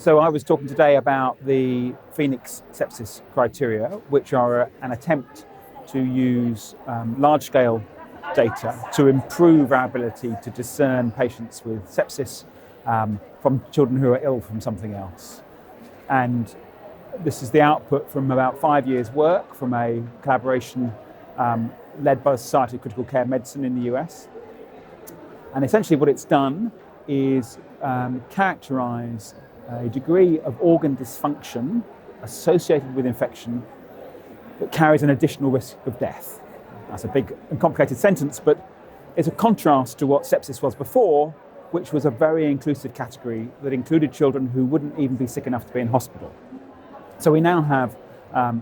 So I was talking today about the Phoenix Sepsis criteria, which are an attempt to use large-scale data to improve our ability to discern patients with sepsis from children who are ill from something else. And this is the output from about 5 years' work from a collaboration led by the Society of Critical Care Medicine in the US. And essentially what it's done is characterize a degree of organ dysfunction associated with infection that carries an additional risk of death. That's a big and complicated sentence, but it's a contrast to what sepsis was before, which was a very inclusive category that included children who wouldn't even be sick enough to be in hospital. So we now have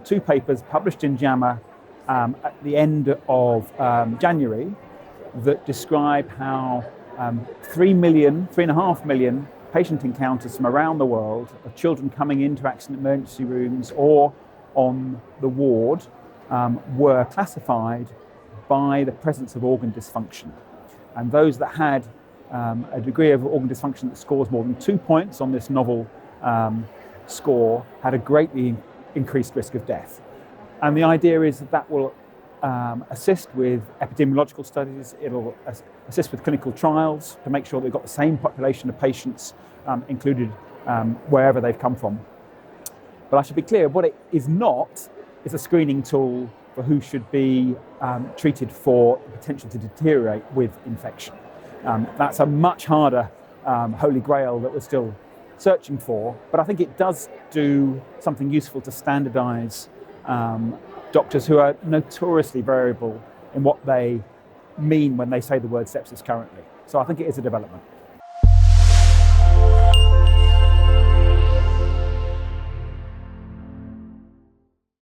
2 papers published in JAMA at the end of January that describe how 3.5 million patient encounters from around the world of children coming into accident emergency rooms or on the ward were classified by the presence of organ dysfunction. And those that had a degree of organ dysfunction that scores more than 2 points on this novel score had a greatly increased risk of death. And the idea is that will assist with epidemiological studies, it'll assist with clinical trials to make sure they've got the same population of patients included wherever they've come from. But I should be clear, what it is not is a screening tool for who should be treated for the potential to deteriorate with infection. That's a much harder holy grail that we're still searching for, but I think it does do something useful to standardize doctors who are notoriously variable in what they mean when they say the word sepsis currently. So I think it is a development.